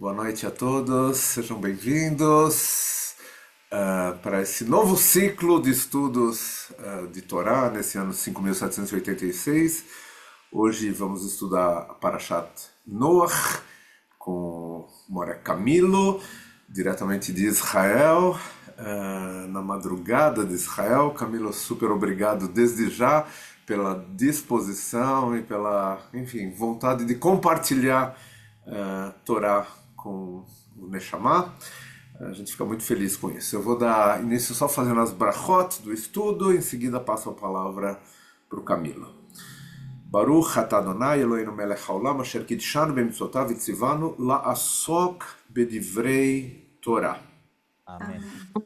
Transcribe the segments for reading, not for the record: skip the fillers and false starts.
Boa noite a todos, sejam bem-vindos para esse novo ciclo de estudos de Torá, nesse ano 5786. Hoje vamos estudar a Parashat Noach com Mora Camilo, diretamente de Israel, na madrugada de Israel. Camilo, super obrigado desde já pela disposição e pela, enfim, vontade de compartilhar Torá com o Neshama. A gente fica muito feliz com isso. Eu vou dar início só fazendo as brachot do estudo, em seguida passo a palavra para o Camilo. Baruch atah Adonai Eloheinu melech haolam asher kidshanu b'mitzvotav v'tzivanu la'asok b'divrei Torah. Amém.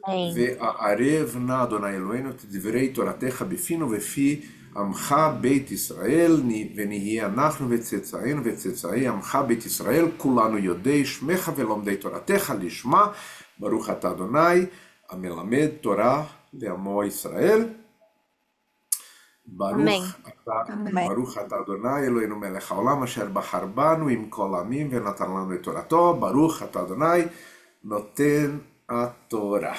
Amém. וערב נא אדוני אלוהינו את דברי תורתך בפינו ובפי עמך בית ישראל, ונהיה אנחנו וצאצאינו וצאצאי עמך בית ישראל, כולנו יודעי שמך ולומדי תורתך לשמה, ברוך אתה אדוני המלמד תורה לעמו ישראל. ברוך אתה אדוני אלוהינו מלך העולם אשר בחר בנו עם כל העמים ונתן לנו את תורתו, ברוך אתה אדוני נותן a Torá.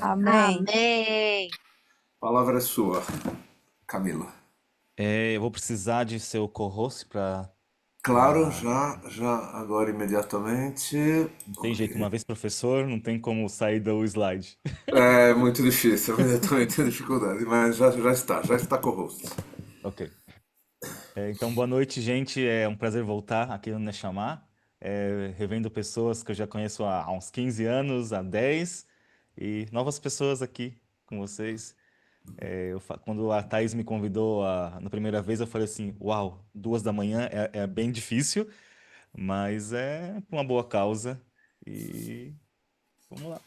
Amém. A palavra é sua, Camila. Eu vou precisar de seu co-host para. Claro, já, agora imediatamente. Não tem jeito, uma vez professor, não tem como sair do slide. É muito difícil, eu também tenho dificuldade, mas já está com o host. Ok. Então, boa noite, gente. É um prazer voltar aqui no Neshama, revendo pessoas que eu já conheço há uns 15 anos, há 10, e novas pessoas aqui com vocês. Quando a Thaís me convidou na primeira vez, eu falei assim: Uau, 2 da manhã é bem difícil, mas é por uma boa causa. E vamos lá.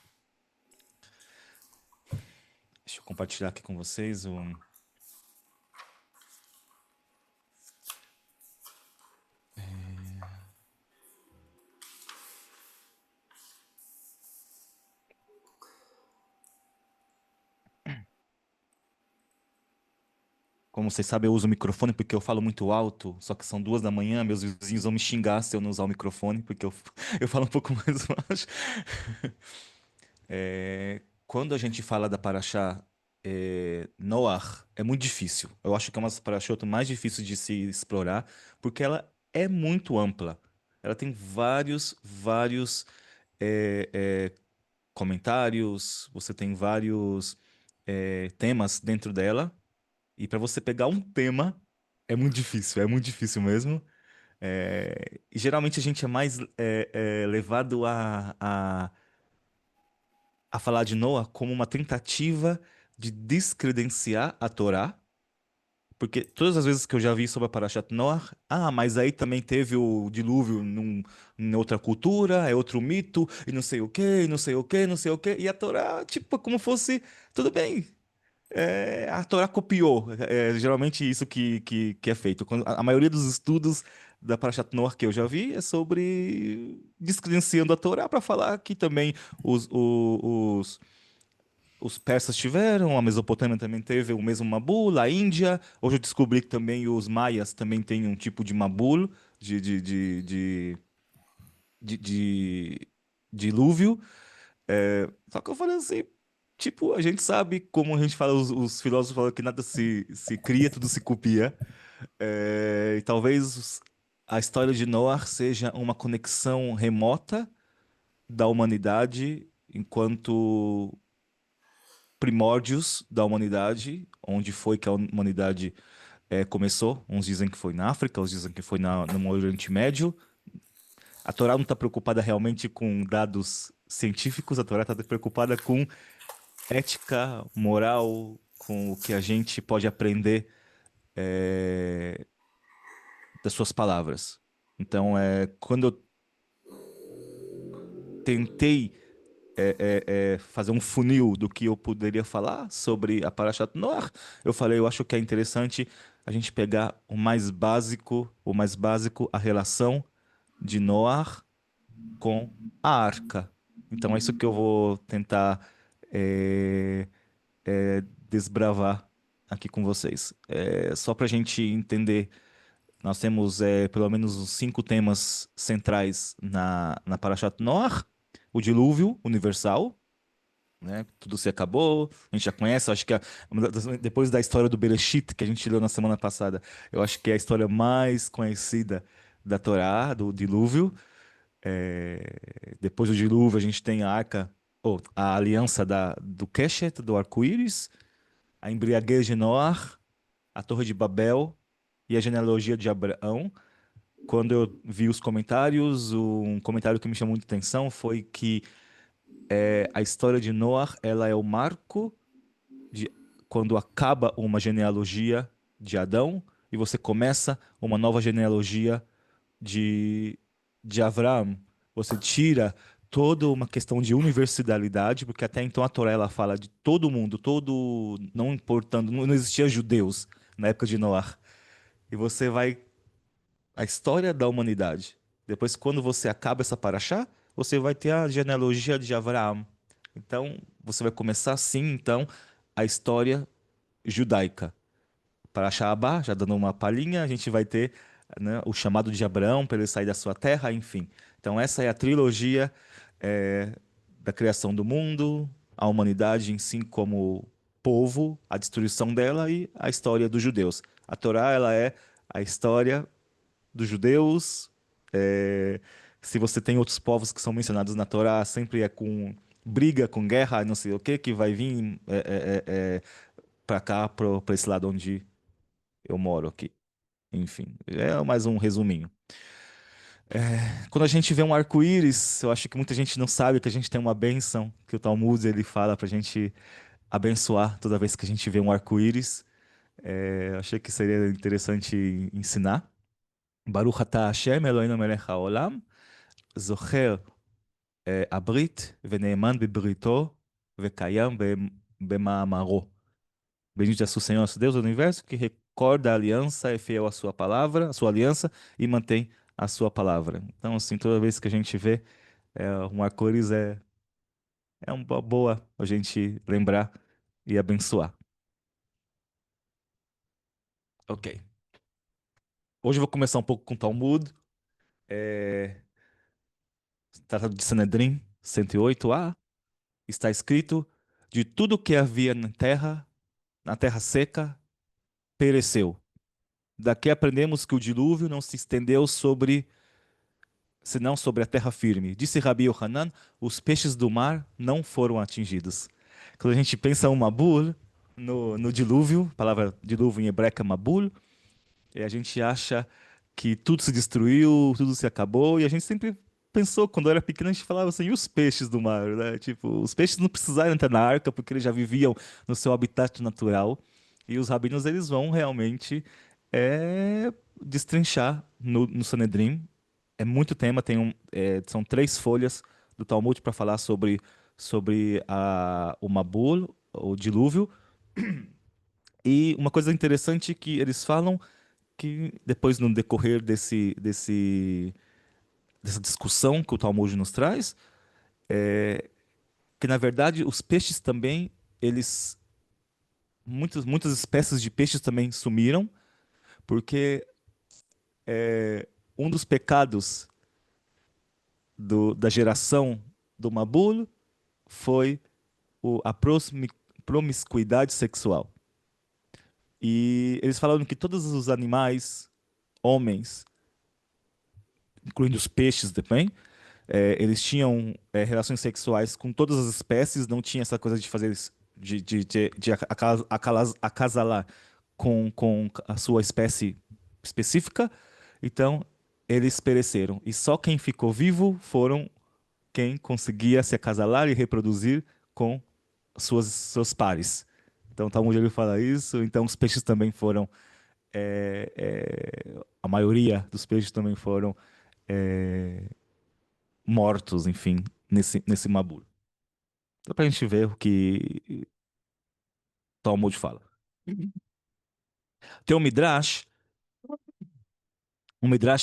Deixa eu compartilhar aqui com vocês um. Como vocês sabem, eu uso o microfone porque eu falo muito alto, só que são 2 da manhã, meus vizinhos vão me xingar se eu não usar o microfone, porque eu falo um pouco mais baixo. Quando a gente fala da Parashá Noach, é muito difícil. Eu acho que é uma das parashot mais difíceis de se explorar, porque ela é muito ampla. Ela tem vários é, é, comentários, você tem vários temas dentro dela. E para você pegar um tema é muito difícil mesmo. E geralmente a gente é mais levado a falar de Noah como uma tentativa de descredenciar a Torá, porque todas as vezes que eu já vi sobre a Parashat Noah, mas aí também teve o dilúvio em outra cultura, é outro mito, e não sei o quê, e não sei o quê, não sei o quê, e a Torá, tipo, como fosse, tudo bem, a Torá copiou. É geralmente isso que é feito. A maioria dos estudos da Parashat Noach que eu já vi é sobre descredenciando a Torá para falar que também os, o- os persas tiveram, a Mesopotâmia também teve o mesmo Mabul, a Índia. Hoje eu descobri que também os maias também têm um tipo de Mabul, de dilúvio. Só que eu falei assim, tipo, a gente sabe como a gente fala, os filósofos falam que nada se cria, tudo se copia. E talvez a história de Noah seja uma conexão remota da humanidade enquanto primórdios da humanidade, onde foi que a humanidade começou. Uns dizem que foi na África, outros dizem que foi no Oriente Médio. A Torá não está preocupada realmente com dados científicos, a Torá está preocupada com ética, moral, com o que a gente pode aprender é, das suas palavras. Então, quando eu tentei fazer um funil do que eu poderia falar sobre a Parashat Noach, eu falei, eu acho que é interessante a gente pegar o mais básico, a relação de Noach com a arca. Então, é isso que eu vou tentar é, desbravar aqui com vocês. Só para a gente entender Nós temos pelo menos uns 5 temas centrais na Parashat Noach. O dilúvio universal, né? Tudo se acabou, a gente já conhece, eu acho que depois da história do Bereshit, que a gente leu na semana passada, eu acho que é a história mais conhecida da Torá, do dilúvio. Depois do dilúvio, a gente tem a arca, ou a aliança do Keshet, do arco-íris, a embriaguez de Noach, a Torre de Babel e a genealogia de Abraão. Quando eu vi os comentários, um comentário que me chamou muita atenção foi que a história de Noach, ela é o marco de quando acaba uma genealogia de Adão e você começa uma nova genealogia de, de Abraão. Você tira toda uma questão de universalidade, porque até então a Torá ela fala de todo mundo, todo, não importando, não existia judeus na época de Noé. E você vai a história da humanidade. Depois, quando você acaba essa paraxá, você vai ter a genealogia de Abraão. Então, você vai começar assim, então, a história judaica. Paraxá Abá, já dando uma palhinha, a gente vai ter, né, o chamado de Abraão para ele sair da sua terra, enfim. Então, essa é a trilogia eh, da criação do mundo, a humanidade em si como povo, a destruição dela e a história dos judeus. A Torá, ela é a história dos judeus. é, Se você tem outros povos que são mencionados na Torá, sempre é com briga, com guerra, não sei o que vai vir para cá, para esse lado onde eu moro aqui. Enfim, é mais um resuminho. Quando a gente vê um arco-íris, eu acho que muita gente não sabe que a gente tem uma bênção, que o Talmud ele fala para a gente abençoar toda vez que a gente vê um arco-íris. Achei que seria interessante ensinar. Baruch atah Hashem Eloheinu melech haolam, זוכר הברית ונאמן בבריתו וקיים במאמרו. Bendito é o Senhor, nosso Deus do universo, que recorda a aliança, é fiel à sua palavra, à sua aliança e mantém a sua palavra. Então, assim, toda vez que a gente vê um arco-íris é uma boa a gente lembrar e abençoar. Ok. Hoje eu vou começar um pouco com Talmud. É, Tratado de Sanedrim 108a. Está escrito: de tudo que havia na terra seca, pereceu. Daqui aprendemos que o dilúvio não se estendeu senão sobre a terra firme. Disse Rabi Yohanan, os peixes do mar não foram atingidos. Quando a gente pensa em Mabul, no dilúvio, a palavra dilúvio em hebraico é Mabul, e a gente acha que tudo se destruiu, tudo se acabou, e a gente sempre pensou, quando era pequeno, a gente falava assim, e os peixes do mar, né? Tipo, os peixes não precisaram entrar na arca porque eles já viviam no seu habitat natural, e os rabinos, eles vão realmente destrinchar no Sanedrim. É muito tema, são 3 folhas do Talmud para falar sobre o Mabul, o dilúvio, e uma coisa interessante que eles falam que depois, no decorrer dessa discussão que o Talmud nos traz, que na verdade os peixes também, eles, muitas espécies de peixes também sumiram, porque um dos pecados da geração do Mabul foi a promiscuidade sexual. E eles falaram que todos os animais, homens, incluindo os peixes também, eles tinham relações sexuais com todas as espécies, não tinha essa coisa de fazer de acasalar com a sua espécie específica. Então, eles pereceram. E só quem ficou vivo foram quem conseguia se acasalar e reproduzir com seus pares. Então, o Talmud ele fala isso. Então, os peixes também foram. A maioria dos peixes também foram mortos, enfim, nesse Mabul. Dá pra gente ver o que Talmud fala. Tem um Midrash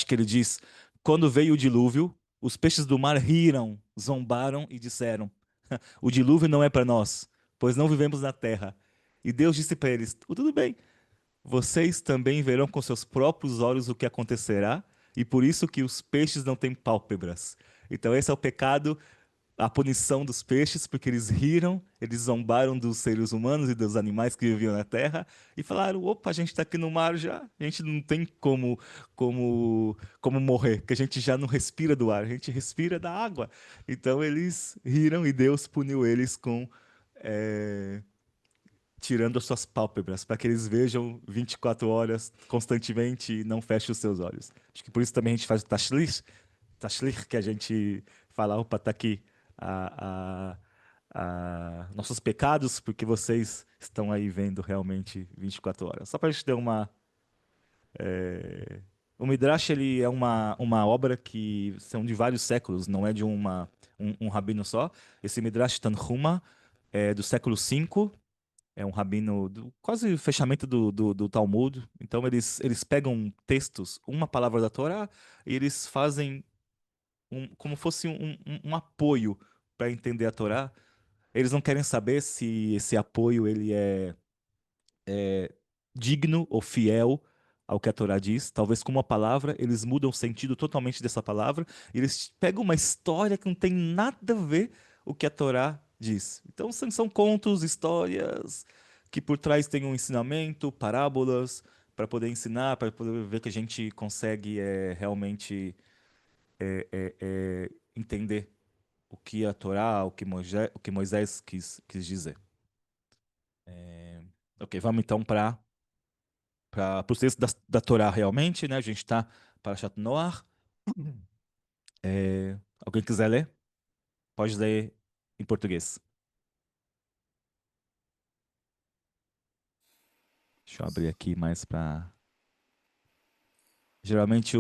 que ele diz: quando veio o dilúvio, os peixes do mar riram, zombaram e disseram: o dilúvio não é para nós, pois não vivemos na terra. E Deus disse para eles: tudo bem, vocês também verão com seus próprios olhos o que acontecerá, e por isso que os peixes não têm pálpebras. Então esse é o pecado, a punição dos peixes, porque eles riram, eles zombaram dos seres humanos e dos animais que viviam na terra e falaram: opa, a gente está aqui no mar já, a gente não tem como morrer, porque a gente já não respira do ar, a gente respira da água. Então eles riram e Deus puniu eles com eh, tirando as suas pálpebras, para que eles vejam 24 horas constantemente e não fechem os seus olhos. Acho que por isso também a gente faz o tashlich, que a gente fala, opa, tá aqui a, nossos pecados, porque vocês estão aí vendo realmente 24 horas. Só para a gente ter uma... O Midrash, ele é uma obra que são de vários séculos, não é de um rabino só. Esse Midrash Tanhuma é do século V, é um rabino do quase fechamento do Talmud. Então eles pegam textos, uma palavra da Torá, e eles fazem como fosse um apoio para entender a Torá. Eles não querem saber se esse apoio ele é digno ou fiel ao que a Torá diz. Talvez com uma palavra eles mudam o sentido totalmente dessa palavra. E eles pegam uma história que não tem nada a ver o que a Torá diz. Então são contos, histórias que por trás tem um ensinamento, parábolas para poder ensinar, para poder ver que a gente consegue realmente entender o que a Torá, o que Moisés quis dizer. Ok, vamos então para o texto da Torá realmente, né? A gente está para Shat Noach. Alguém quiser ler? Pode ler em português. Deixa eu abrir aqui mais para. Geralmente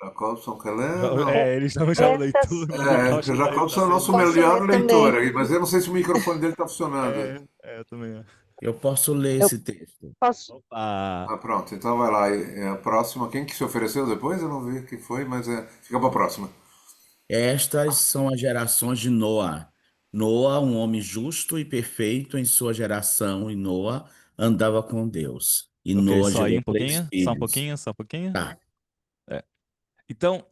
Jacobson quer ler? Não. eles chamam já o Essas, leitor, mas o É, porque o Rocha tá Jacobson é o nosso lendo. posso melhor ler leitor também. aí, mas eu não sei se o microfone dele está funcionando. Eu também. Eu posso ler Eu esse texto. posso. Opa! Ah, pronto, então vai lá. A próxima, quem que se ofereceu depois? Eu não vi quem foi, mas fica para a próxima. Estas são as gerações de Noa. Noa, um homem justo e perfeito em sua geração, e Noa andava com Deus. E Ok, Noa só aí gerou um três pouquinho, só um filhos. pouquinho, só um pouquinho. Tá. É. Então,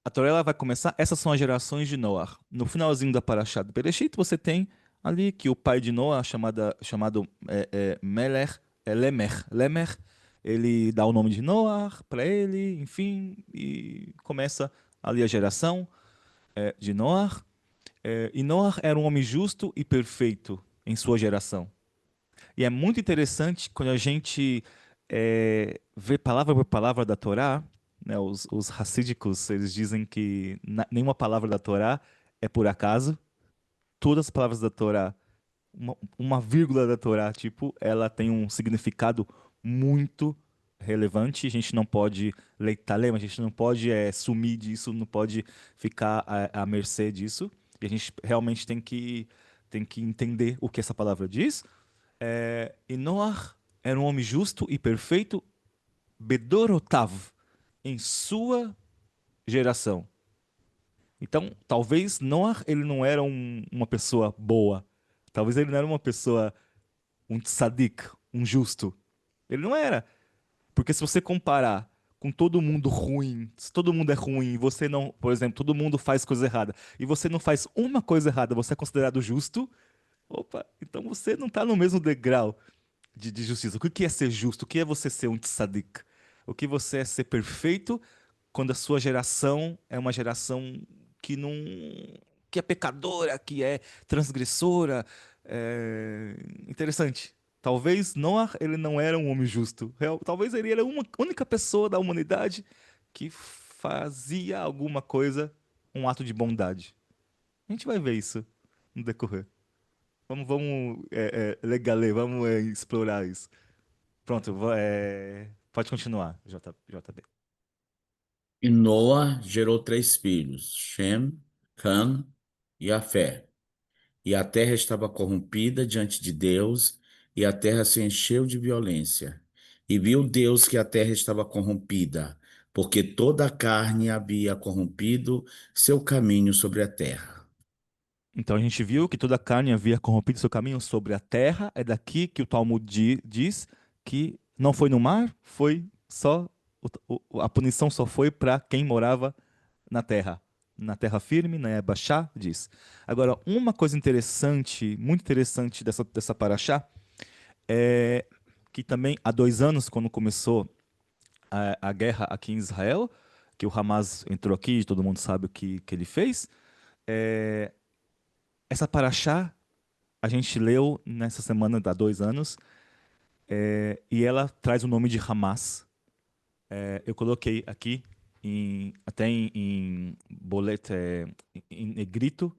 a Torá ela vai começar. Essas são as gerações de Noah. No finalzinho da Parashá do Bereshit, você tem ali que o pai de Noah, chamado Meler, Lemer, ele dá o nome de Noah para ele, enfim, e começa ali a geração de Noah. E Noah era um homem justo e perfeito em sua geração. E é muito interessante quando a gente vê palavra por palavra da Torá, né, os racídicos, eles dizem que nenhuma palavra da Torá é por acaso. Todas as palavras da Torá, uma vírgula da Torá, tipo, ela tem um significado muito relevante. A gente não pode leitar, mas a gente não pode sumir disso, não pode ficar à mercê disso. E a gente realmente tem que entender o que essa palavra diz. E Noah era um homem justo e perfeito, Bedorotav, em sua geração. Então, talvez Noah ele não era uma pessoa boa. Talvez ele não era uma pessoa, um tzadik, um justo. Ele não era. Porque se você comparar com todo mundo ruim, se todo mundo é ruim e você não, por exemplo, todo mundo faz coisa errada e você não faz uma coisa errada, você é considerado justo, opa, então você não está no mesmo degrau de justiça. O que é ser justo? O que é você ser um tzadik? O que você é ser perfeito quando a sua geração é uma geração que não, que é pecadora, que é transgressora? Interessante. Talvez Noah ele não era um homem justo. Talvez ele era uma única pessoa da humanidade que fazia alguma coisa, um ato de bondade. A gente vai ver isso no decorrer. Vamos legalê, vamos explorar isso. Pronto, pode continuar, JB. E Noa gerou três filhos, Shem, Cam e Afé. E a terra estava corrompida diante de Deus, e a terra se encheu de violência. E viu Deus que a terra estava corrompida, porque toda a carne havia corrompido seu caminho sobre a terra. Então a gente viu que toda a carne havia corrompido seu caminho sobre a terra. É daqui que o Talmud diz que Não foi no mar, foi só a punição só foi para quem morava na terra firme, na Yabashá, diz. Agora, uma coisa interessante, muito interessante dessa paraxá, é que também há 2 anos, quando começou a guerra aqui em Israel, que o Hamas entrou aqui, todo mundo sabe que ele fez, é, essa paraxá a gente leu nessa semana há 2 anos, e ela traz o nome de Hamas. Eu coloquei aqui, até em bolete, em negrito,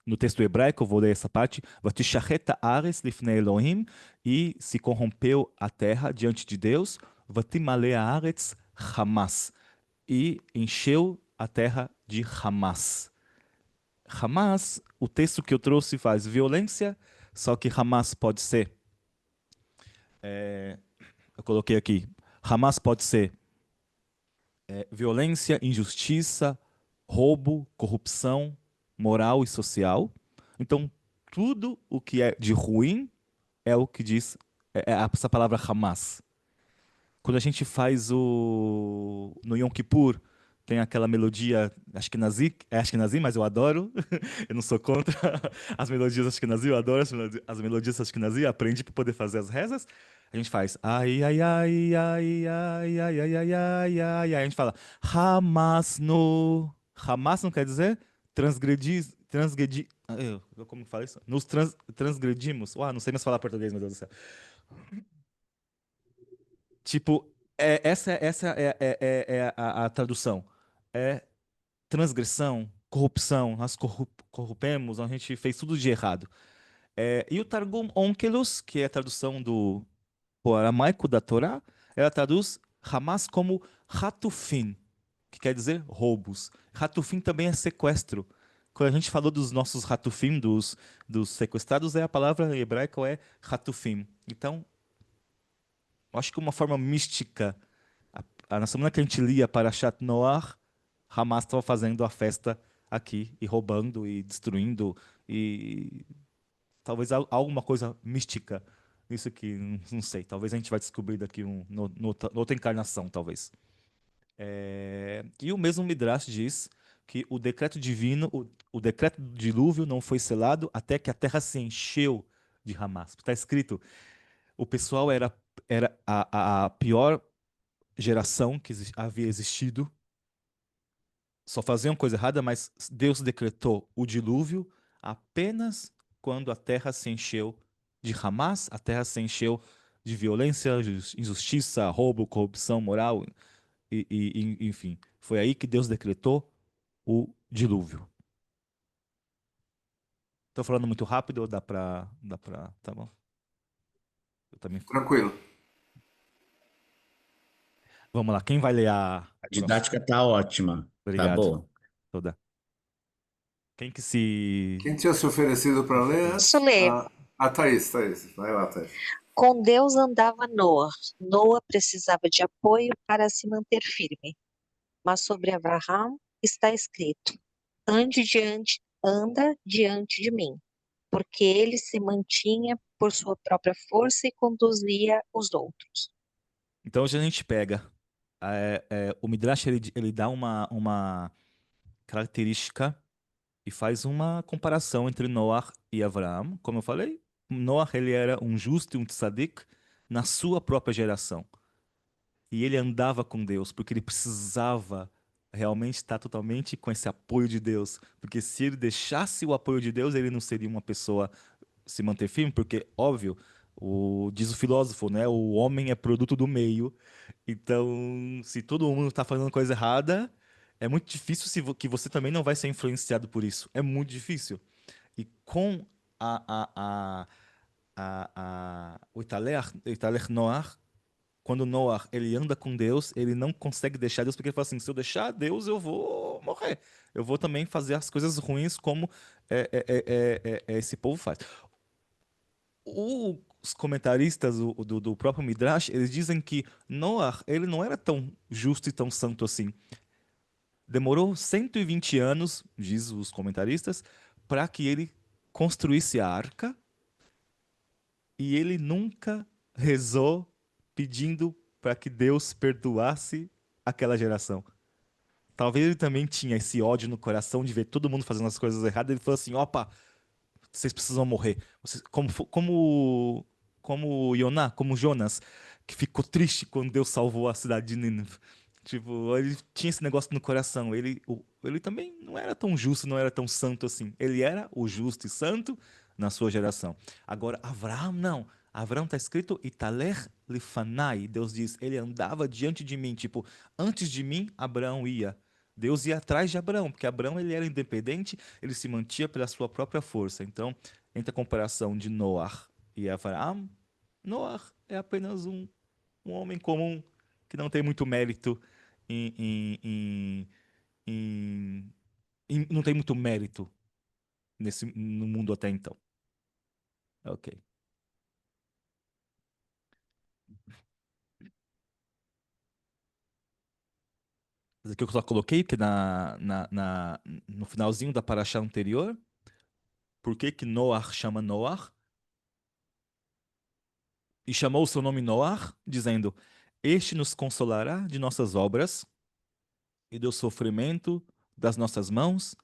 no texto hebraico, eu vou ler essa parte, Vatishachet haaretz lifnei Elohim, e se corrompeu a terra diante de Deus, Vatimale haaretz Hamas, e encheu a terra de Hamas. Hamas, o texto que eu trouxe faz violência, só que Hamas pode ser, eu coloquei aqui, Hamas pode ser violência, injustiça, roubo, corrupção moral e social. Então, tudo o que é de ruim é o que diz essa palavra Hamas. Quando a gente faz no Yom Kippur, tem aquela melodia Ashkenazi, é Ashkenazi, mas eu adoro. Eu não sou contra as melodias Ashkenazi, eu adoro as melodias Ashkenazi, aprendi para poder fazer as rezas. A gente faz ai ai ai ai ai ai ai ai ai ai, a gente fala Hamas no Hamas não quer dizer transgredir, como fala isso? Nos transgredimos. Não sei mais falar português, meu Deus do céu. Tipo, essa é a tradução. É transgressão, corrupção, nós corrompemos, a gente fez tudo de errado. E o Targum Onkelos, que é a tradução do aramaico da Torá, ela traduz Hamas como Hatufim, que quer dizer roubos. Hatufim também é sequestro. Quando a gente falou dos nossos Hatufim, dos sequestrados, a palavra hebraica é Hatufim. Então, eu acho que uma forma mística, na semana que a gente lia Parashat Noach, Hamas estava fazendo a festa aqui, e roubando, e destruindo, e talvez alguma coisa mística. Isso que, não sei, talvez a gente vai descobrir daqui noutra encarnação, talvez. E o mesmo Midrash diz que o decreto divino, o decreto do dilúvio não foi selado até que a terra se encheu de Hamas. Está escrito, o pessoal era a pior geração que havia existido, só faziam coisa errada, mas Deus decretou o dilúvio apenas quando a terra se encheu de Hamas, a terra se encheu de violência, injustiça, roubo, corrupção moral, enfim. Foi aí que Deus decretou o dilúvio. Estou falando muito rápido ou dá pra, tá bom? Eu também. Tranquilo. Vamos lá, quem vai ler a A próxima? didática tá ótima, tá Obrigado. boa. Toda. Quem que se Quem tinha se oferecido para ler? Posso ler? A Thaís, Thaís. Vai lá, Thaís. Com Deus andava Noa. Noa precisava de apoio para se manter firme. Mas sobre Abraham está escrito: anda diante de mim, porque ele se mantinha por sua própria força e conduzia os outros. Então hoje a gente pega o Midrash ele dá uma característica e faz uma comparação entre Noah e Abraão. Como eu falei, Noah ele era um justo e um tzadik na sua própria geração. E ele andava com Deus porque ele precisava realmente estar totalmente com esse apoio de Deus. Porque se ele deixasse o apoio de Deus, ele não seria uma pessoa se manter firme, porque, óbvio, diz o filósofo, né? O homem é produto do meio. Então, se todo mundo está fazendo coisa errada, é muito difícil que você também não vai ser influenciado por isso. É muito difícil. E com o Italech Noach, quando Noah ele anda com Deus, ele não consegue deixar Deus, porque ele fala assim: se eu deixar Deus, eu vou morrer. Eu vou também fazer as coisas ruins como esse povo faz. Os comentaristas do próprio Midrash, eles dizem que Noah, ele não era tão justo e tão santo assim. Demorou 120 anos, diz os comentaristas, para que ele construísse a arca, e ele nunca rezou pedindo para que Deus perdoasse aquela geração. Talvez ele também tinha esse ódio no coração de ver todo mundo fazendo as coisas erradas. Ele falou assim: opa, vocês precisam morrer. Como Yoná, como Jonas, que ficou triste quando Deus salvou a cidade de Nínive. Tipo, ele tinha esse negócio no coração. Ele também não era tão justo, não era tão santo assim. Ele era o justo e santo na sua geração. Agora, Abraão não. Abraão está escrito Italer Lifanai. Deus diz, ele andava diante de mim. Tipo, antes de mim, Abraão ia. Deus ia atrás de Abraão, porque Abraão ele era independente, ele se mantinha pela sua própria força. Então, entre a comparação de Noar e Abraão, Noar é apenas um homem comum que não tem muito mérito em, em- em- em- não tem muito mérito no mundo até então. Ok. Mas aqui eu só coloquei que no finalzinho da paraxá anterior, por que que Noar chama Noar? E chamou o seu nome Noar, dizendo: Este nos consolará de nossas obras e do sofrimento das nossas mãos,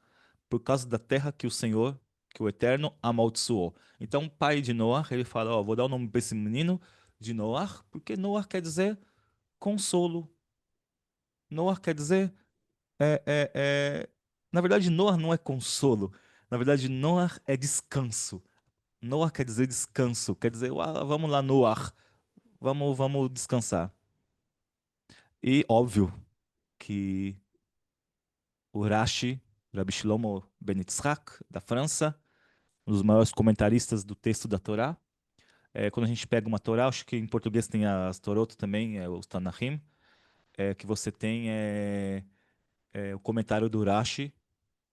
por causa da terra que o Senhor, que o Eterno, amaldiçoou. Então, o pai de Noar, ele fala: Ó, vou dar o nome para esse menino de Noar, porque Noar quer dizer consolo. Noar quer dizer. É, é, é... Na verdade, Noar não é consolo. Na verdade, Noar é descanso. Noar quer dizer descanso. Quer dizer, vamos lá, Noar. Vamos descansar. E óbvio que o Rashi, Rabbi Shlomo Ben Yitzhak, da França, um dos maiores comentaristas do texto da Torá. Quando a gente pega uma Torá, acho que em português tem as Torot também, os Tanahim, que você tem o comentário do Rashi.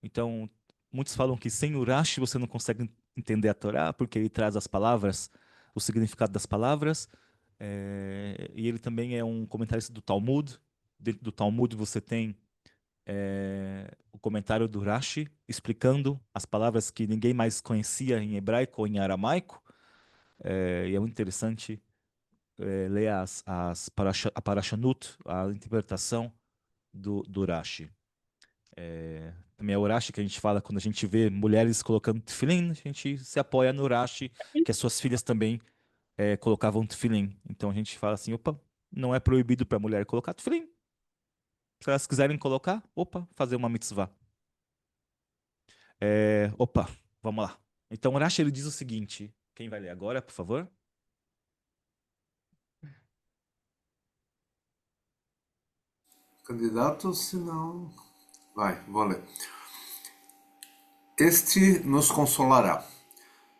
Então, muitos falam que sem o Rashi você não consegue entender a Torá, porque ele traz as palavras, o significado das palavras. E ele também é um comentarista do Talmud. Dentro do Talmud você tem o comentário do Rashi explicando as palavras que ninguém mais conhecia em hebraico ou em aramaico. E é muito interessante ler a Parashanut, a interpretação do Rashi. Também é o Rashi que a gente fala quando a gente vê mulheres colocando tefilim, a gente se apoia no Rashi, que as suas filhas também colocavam tefilim. Então a gente fala assim, opa, não é proibido para a mulher colocar tefilim. Se elas quiserem colocar, opa, fazer uma mitzvah. Opa, vamos lá. Então o Rashi ele diz o seguinte, quem vai ler agora, por favor? Candidato, se não. Vai, vou ler. Este nos consolará,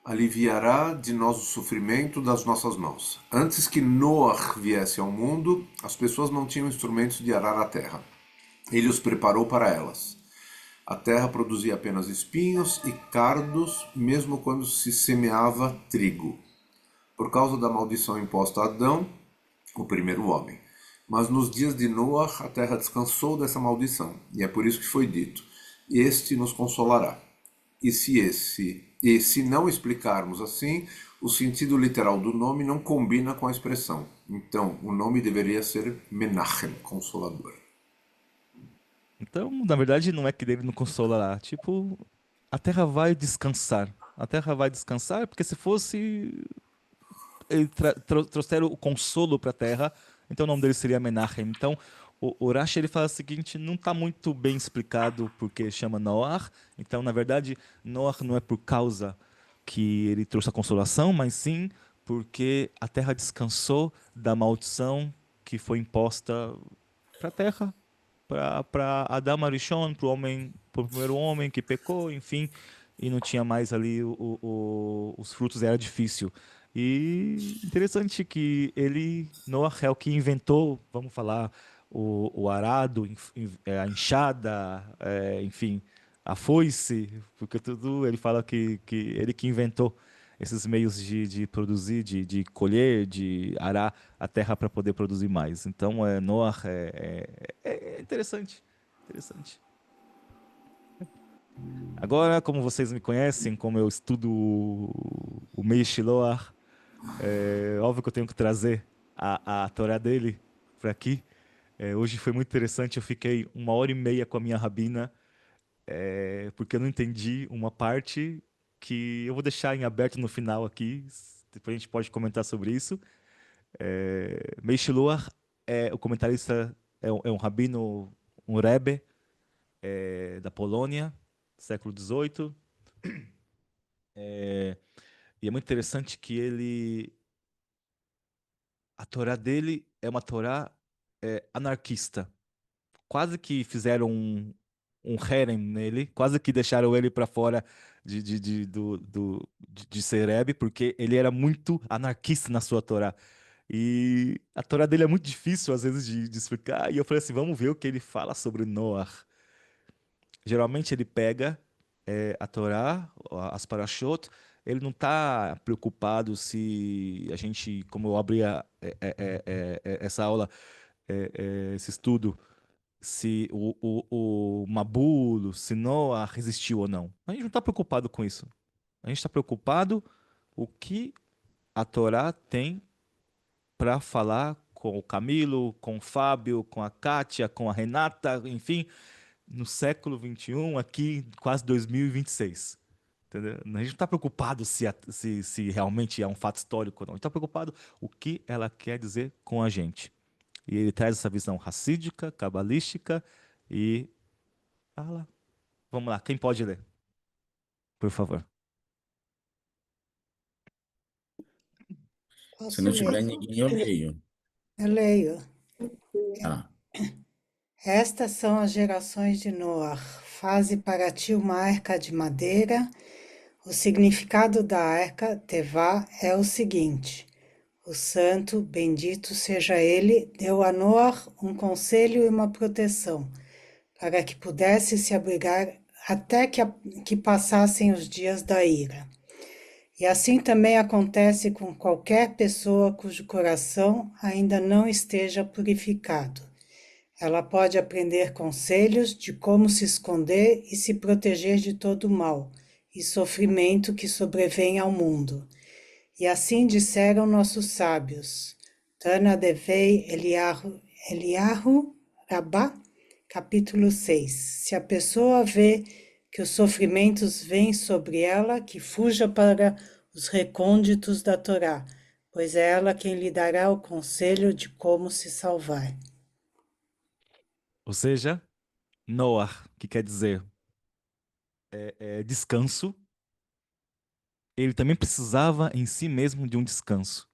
aliviará de nós o sofrimento das nossas mãos. Antes que Noar viesse ao mundo, as pessoas não tinham instrumentos de arar a terra. Ele os preparou para elas. A terra produzia apenas espinhos e cardos, mesmo quando se semeava trigo, por causa da maldição imposta a Adão, o primeiro homem. Mas nos dias de Noar, a terra descansou dessa maldição, e é por isso que foi dito: Este nos consolará. E se não explicarmos assim, o sentido literal do nome não combina com a expressão. Então, o nome deveria ser Menachem, consolador. Então, na verdade, não é que ele não consolará. Tipo, a terra vai descansar. A terra vai descansar, porque se fosse ele trouxeram o consolo para a terra, então o nome dele seria Menachem. Então, o Rashi ele fala o seguinte, não está muito bem explicado porque chama Noar. Então, na verdade, Noar não é por causa que ele trouxe a consolação, mas sim porque a terra descansou da maldição que foi imposta para a terra, para Adão Arishon, para o primeiro homem que pecou, enfim, e não tinha mais ali os frutos, era difícil. E interessante que ele, Noah, é o que inventou, vamos falar, o arado, a enxada, enfim, a foice, porque tudo ele fala que ele que inventou esses meios de produzir, de colher, de arar a terra para poder produzir mais. Então, Noah é interessante, interessante. Agora, como vocês me conhecem, como eu estudo o Mei Shiloah, é óbvio que eu tenho que trazer a Torá dele para aqui. Hoje foi muito interessante, eu fiquei 1h30 com a minha rabina, porque eu não entendi uma parte que eu vou deixar em aberto no final aqui, depois a gente pode comentar sobre isso. Mei Shiloach, o comentarista, é um rabino, um rebbe, da Polônia, século XVIII. E é muito interessante que a Torá dele é uma Torá anarquista. Quase que fizeram um harem nele, quase que deixaram ele para fora de ser rebbe, porque ele era muito anarquista na sua Torá. E a Torá dele é muito difícil, às vezes, de explicar. E eu falei assim, vamos ver o que ele fala sobre Noah. Geralmente ele pega a Torá, as Parashot, ele não está preocupado se a gente, como eu abri essa aula, esse estudo, se o Mabulo, se Noah resistiu ou não. A gente não está preocupado com isso. A gente está preocupado o que a Torá tem para falar com o Camilo, com o Fábio, com a Kátia, com a Renata, enfim, no século XXI, aqui quase 2026. Entendeu? A gente não está preocupado se realmente é um fato histórico ou não. A gente está preocupado o que ela quer dizer com a gente. E ele traz essa visão racídica, cabalística e. Ah lá. Vamos lá, quem pode ler? Por favor. Se Posso não ler? tiver ninguém, eu leio. Eu leio. Tá. Estas são as gerações de Noar. Faze para ti uma arca de madeira. O significado da arca, Tevá, é o seguinte: o santo, bendito seja ele, deu a Noar um conselho e uma proteção, para que pudesse se abrigar até que passassem os dias da ira. E assim também acontece com qualquer pessoa cujo coração ainda não esteja purificado. Ela pode aprender conselhos de como se esconder e se proteger de todo mal e sofrimento que sobrevém ao mundo. E assim disseram nossos sábios. Tana Devei Eliyahu Rabá, capítulo 6. Se a pessoa vê que os sofrimentos vêm sobre ela, que fuja para os recônditos da Torá, pois é ela quem lhe dará o conselho de como se salvar. Ou seja, Noah, que quer dizer descanso, ele também precisava em si mesmo de um descanso.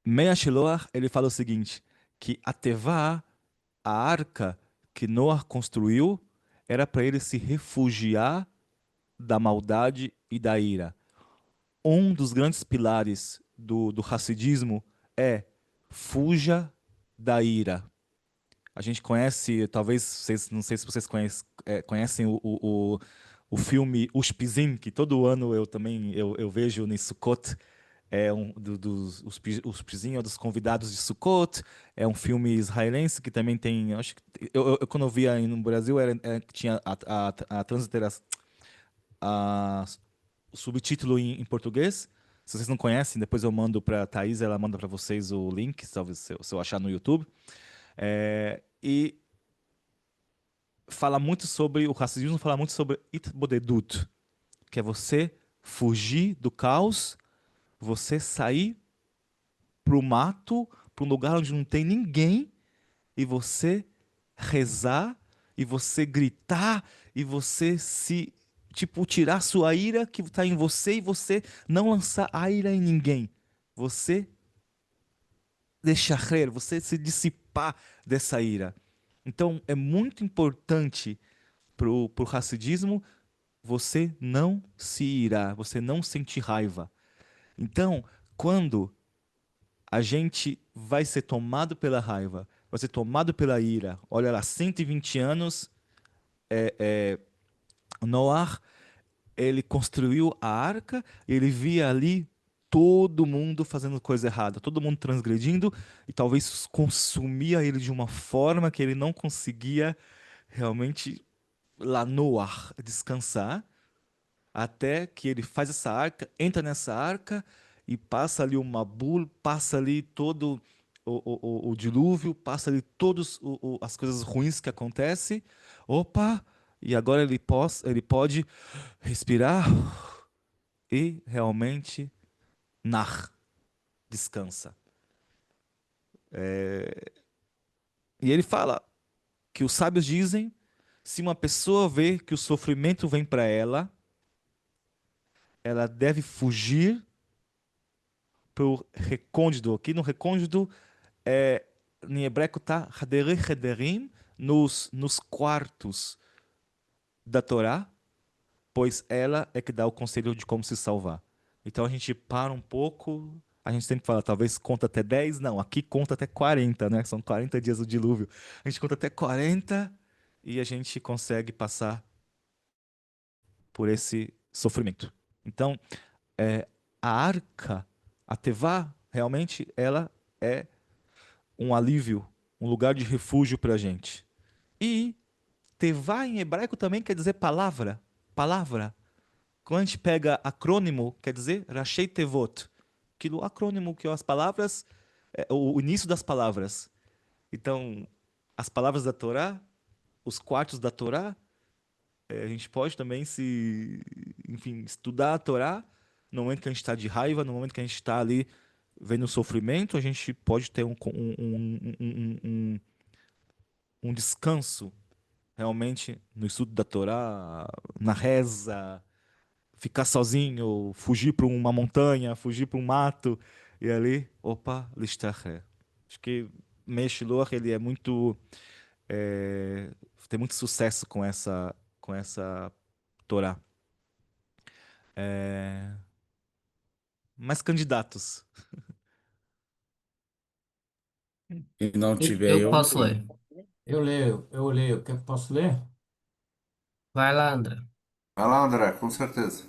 Meah Shiloach, ele fala o seguinte, que a Tevá, a arca que Noah construiu, era para ele se refugiar da maldade e da ira. Um dos grandes pilares do Hassidismo é fuja da ira. A gente conhece, talvez, não sei se vocês conhecem o filme Ushpizin, que todo ano eu também eu vejo no Sukkot. É Ushpizin é um dos convidados de Sukkot. É um filme israelense que também tem. Acho que, quando eu via aí no Brasil, tinha a transliteração, a, o subtítulo em português. Se vocês não conhecem, depois eu mando para a Thaís, ela manda para vocês o link, talvez se eu achar no YouTube. E fala muito sobre, o racismo fala muito sobre itbodedut, que é você fugir do caos, você sair pro mato, para um lugar onde não tem ninguém, e você rezar, e você gritar, e você se, tipo, tirar sua ira que está em você, e você não lançar a ira em ninguém. Você deixar, você se dissipar dessa ira. Então, é muito importante pro racidismo você não se irá, você não sentir raiva. Então, quando a gente vai ser tomado pela raiva, vai ser tomado pela ira, olha lá, 120 anos, Noar, ele construiu a arca, ele via ali todo mundo fazendo coisa errada, todo mundo transgredindo, e talvez consumia ele de uma forma que ele não conseguia realmente lá no ar descansar, até que ele faz essa arca, entra nessa arca e passa ali o Mabul, passa ali todo o dilúvio, passa ali todas as coisas ruins que acontecem. Opa! E agora ele pode respirar e realmente descansa. E ele fala que os sábios dizem, se uma pessoa vê que o sofrimento vem para ela deve fugir pro recôndito. Aqui no recôndito, em hebraico tá haderi hederim, nos quartos da Torá, pois ela é que dá o conselho de como se salvar. Então a gente para um pouco, a gente sempre fala, talvez conta até 10, não, aqui conta até 40, né? São 40 dias do dilúvio. A gente conta até 40 e a gente consegue passar por esse sofrimento. Então, a arca, a Tevá, realmente, ela é um alívio, um lugar de refúgio para a gente. E Tevá em hebraico também quer dizer palavra, palavra. Quando a gente pega acrônimo, quer dizer Rashei Tevot. Aquilo acrônimo que é as palavras, o início das palavras. Então, as palavras da Torá, os quartos da Torá, a gente pode também enfim, estudar a Torá no momento que a gente está de raiva, no momento que a gente está ali vendo o sofrimento, a gente pode ter um descanso realmente no estudo da Torá, na reza, ficar sozinho, fugir para uma montanha, fugir para um mato, e ali, opa, listaché. Acho que Meir Shiloh, ele é muito, é, tem muito sucesso com essa Torá. Mais candidatos. Se não tiver, Eu eu posso leio. ler. Eu leio. Posso ler? Vai lá, André. Vai lá, André, com certeza.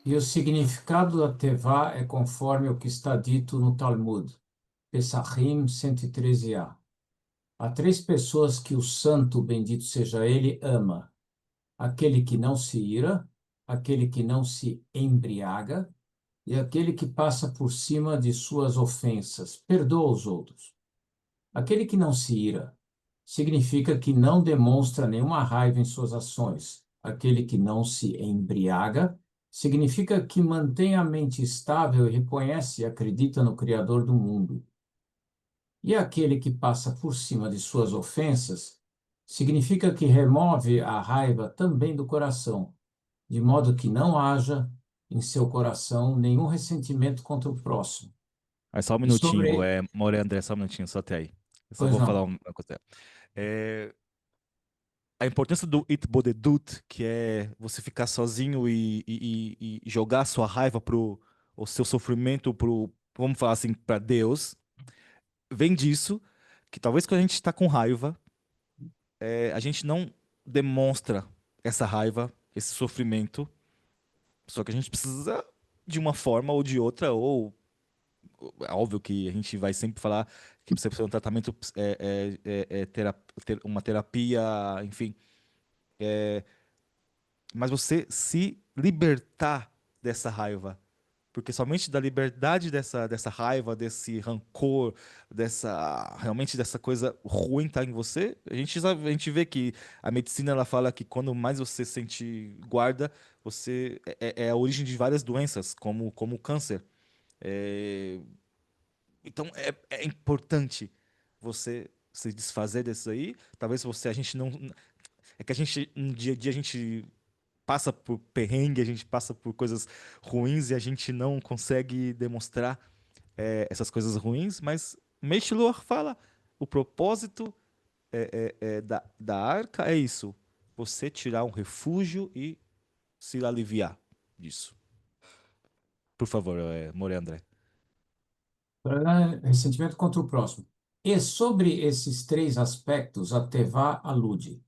E o significado da Tevá é conforme o que está dito no Talmud, Pesachim 113a. Há três pessoas que o santo, bendito seja ele, ama: aquele que não se ira, aquele que não se embriaga e aquele que passa por cima de suas ofensas, perdoa os outros. Aquele que não se ira significa que não demonstra nenhuma raiva em suas ações. Aquele que não se embriaga significa que mantém a mente estável e reconhece e acredita no Criador do mundo. E aquele que passa por cima de suas ofensas significa que remove a raiva também do coração, de modo que não haja em seu coração nenhum ressentimento contra o próximo. Aí só um E minutinho, sobre... More André, só um minutinho, só até aí. Eu só Pois vou falar não. uma coisa. É, a importância do Itbodedut, que é você ficar sozinho e jogar a sua raiva o seu sofrimento vamos falar assim, para Deus, vem disso, que talvez quando a gente está com raiva, a gente não demonstra essa raiva, esse sofrimento, só que a gente precisa de uma forma ou de outra, ou é óbvio que a gente vai sempre falar que precisa fazer um tratamento, uma terapia, enfim, mas você se libertar dessa raiva. Porque somente da liberdade dessa raiva, desse rancor, realmente dessa coisa ruim tá em você, a gente vê que a medicina ela fala que quando mais você sente guarda, é a origem de várias doenças, como o câncer. É, então é importante você se desfazer disso aí. Talvez a gente não. É que a gente, no dia a dia, a gente passa por perrengue, a gente passa por coisas ruins e a gente não consegue demonstrar essas coisas ruins, mas Meixilor fala, o propósito da arca é isso, você tirar um refúgio e se aliviar disso. Por favor, More André. Ressentimento contra o próximo. E sobre esses três aspectos, a Tevá alude.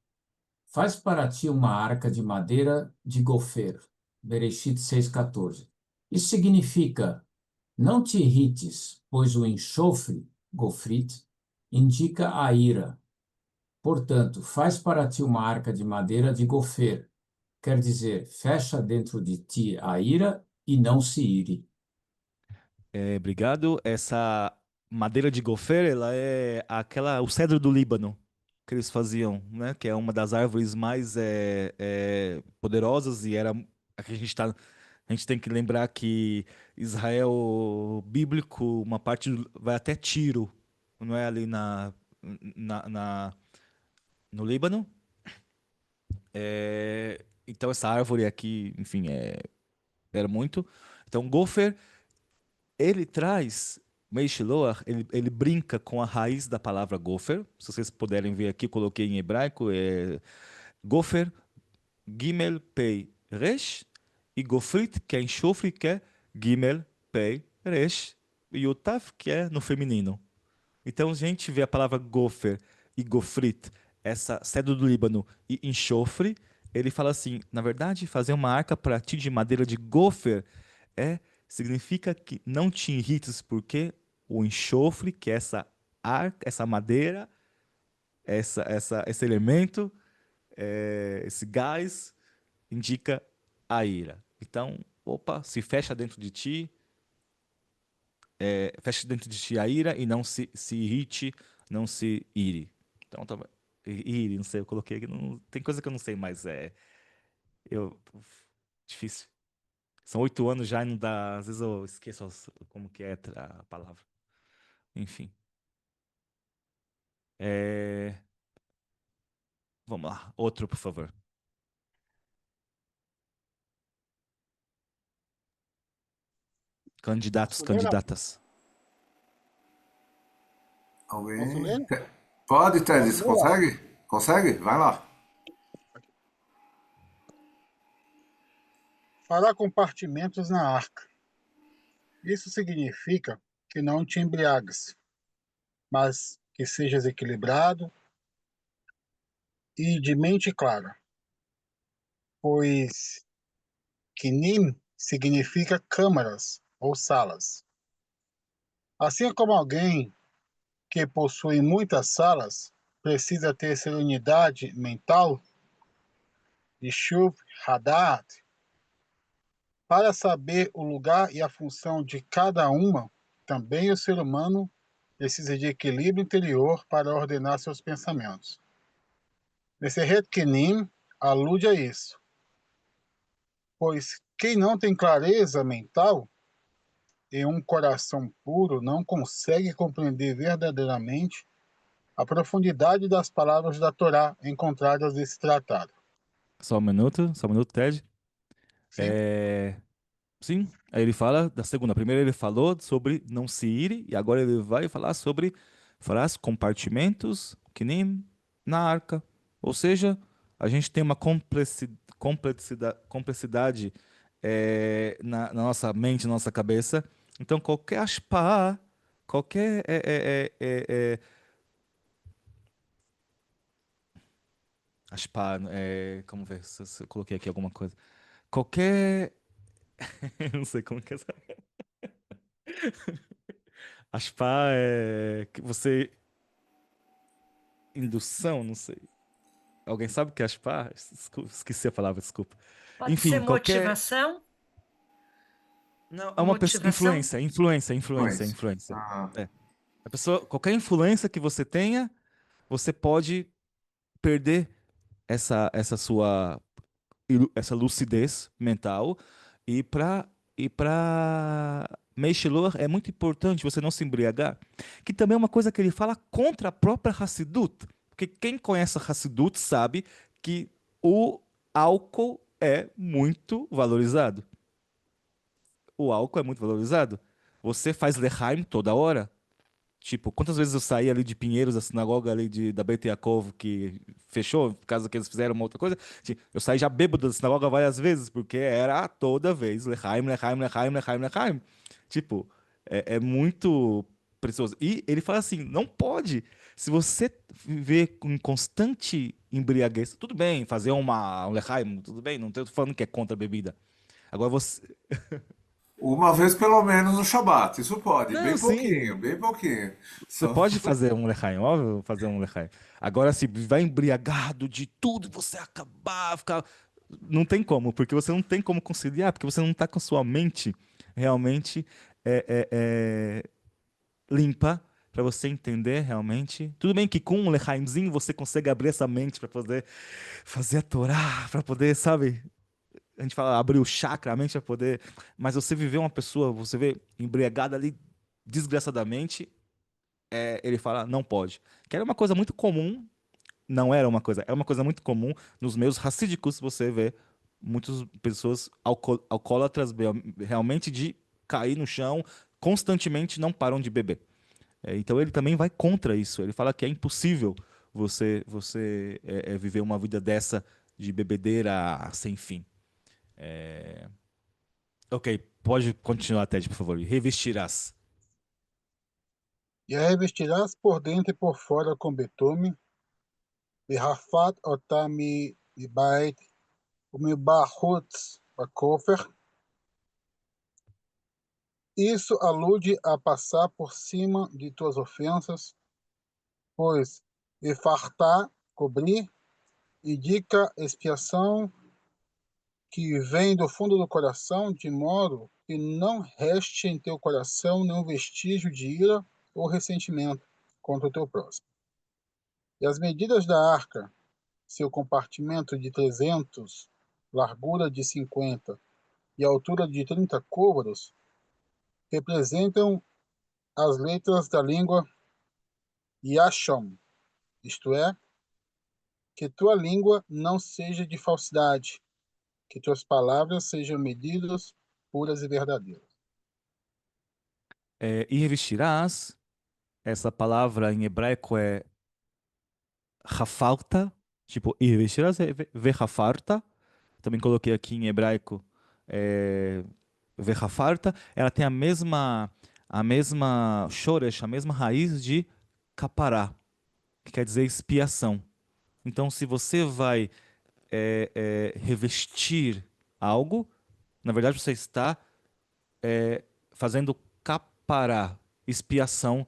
Faz para ti uma arca de madeira de gofer. Bereshit 6,14. Isso significa, não te irrites, pois o enxofre, gofrit, indica a ira. Portanto, faz para ti uma arca de madeira de gofer. Quer dizer, fecha dentro de ti a ira e não se ire. Obrigado. Essa madeira de gofer, ela é o cedro do Líbano que eles faziam, né? Que é uma das árvores mais poderosas e era aqui a gente tem que lembrar que Israel bíblico, uma parte vai até Tiro, não é ali na, na- no Líbano. Então essa árvore aqui, enfim, era muito. Então gofer ele traz, Mei Shiloach, ele brinca com a raiz da palavra gofer. Se vocês puderem ver aqui, coloquei em hebraico, gofer, gimel, pei, resh, e gofrit, que é enxofre, que é gimel, pei, resh, e o taf, que é no feminino. Então a gente vê a palavra gofer e gofrit, essa cedro do Líbano e enxofre, ele fala assim, na verdade, fazer uma arca para ti de madeira de gofer significa que não te irrites porque o enxofre, que é essa arca, essa madeira, esse elemento, esse gás, indica a ira. Então, opa, se fecha dentro de ti, fecha dentro de ti a ira e não se irrite, não se ire. Então, tá, ire, não sei, eu coloquei aqui, tem coisa que eu não sei, mas eu, difícil. São 8 anos já e não dá, às vezes eu esqueço como que é a palavra. Enfim. É, vamos lá, outro, por favor. Candidatos, Posso ler? candidatas. Posso Alguém? ler? Pode, Ted, Posso você ler lá? consegue? Consegue? Vai lá. Fará compartimentos na arca. Isso significa que não te embriagues, mas que sejas equilibrado e de mente clara, pois Kinim significa câmaras ou salas. Assim como alguém que possui muitas salas precisa ter serenidade mental, Yishuv Hadat, para saber o lugar e a função de cada uma, também o ser humano precisa de equilíbrio interior para ordenar seus pensamentos. Meseret Kenim alude a isso, pois quem não tem clareza mental e um coração puro não consegue compreender verdadeiramente a profundidade das palavras da Torá encontradas nesse tratado. Só um minuto, Ted. Sim? É, sim, aí ele fala da segunda. Primeiro ele falou sobre não se ir, e agora ele vai falar sobre farás compartimentos, que nem na arca. Ou seja, a gente tem uma complexidade na nossa mente, na nossa cabeça. Então, qualquer ashpah, qualquer ashpah, como ver se eu coloquei aqui alguma coisa. Qualquer. Não sei como que é essa. Ashpah é que você. Indução, não sei. Alguém sabe o que é ashpah? Esqueci a palavra, desculpa. Pode ser Enfim, qualquer. motivação? Não, é uma pessoa. Motivação? Pois. Influência. Ah, É. A pessoa, qualquer influência que você tenha, você pode perder essa lucidez mental e para Meixilor é muito importante você não se embriagar, que também é uma coisa que ele fala contra a própria Hassidut, porque quem conhece a Hassidut sabe que o álcool é muito valorizado. O álcool é muito valorizado. Você faz lechaim toda hora. Tipo, quantas vezes eu saí ali de Pinheiros, da sinagoga ali da Beit Yaakov, que fechou, por causa que eles fizeram uma outra coisa. Eu saí já bêbado da sinagoga várias vezes, porque era toda vez Lechaim, Lechaim, Lechaim, Lechaim, Lechaim. Tipo, é muito precioso. E ele fala assim, não pode. Se você viver com constante embriaguez, tudo bem, fazer um Lechaim, tudo bem, não estou falando que é contra a bebida. Agora você... uma vez pelo menos no Shabat, isso pode, Não, sim. bem pouquinho. Você Só... pode fazer um lechaim, óbvio, fazer um lechaim. Agora, se vai embriagado de tudo, você acabar, ficar... Não tem como, porque você não tem como conciliar, porque você não está com a sua mente realmente limpa para você entender realmente. Tudo bem que com um lechaimzinho você consegue abrir essa mente para poder fazer a Torá, para poder, sabe? A gente fala abrir o chakra, a mente para poder. Mas você viver uma pessoa, você vê embriagada ali desgraçadamente, ele fala não pode. Que era uma coisa muito comum, não era uma coisa, é uma coisa muito comum nos meios racídicos você vê muitas pessoas alcoólatras realmente de cair no chão constantemente não param de beber. Então ele também vai contra isso. Ele fala que é impossível você viver uma vida dessa de bebedeira sem fim. Ok, pode continuar, Ted, por favor. Revestirás. E a revestirás por dentro e por fora com betume, Berrafat otami ibait, umibahutz bakofer. Isso alude a passar por cima de tuas ofensas, pois efartar, cobrir, indica expiação que vem do fundo do coração, de modo que não reste em teu coração nenhum vestígio de ira ou ressentimento contra o teu próximo. E as medidas da arca, seu compartimento de 300, largura de 50 e altura de 30 côvados, representam as letras da língua Yashom, isto é, que tua língua não seja de falsidade, que tuas palavras sejam medidas puras e verdadeiras. E revestirás, essa palavra em hebraico é hafalta, tipo, e revestirás é vehafarta. Também coloquei aqui em hebraico vehafarta. Ela tem a mesma shoresh, a mesma raiz de capará, que quer dizer expiação. Então, se você vai revestir algo, na verdade você está fazendo capará, expiação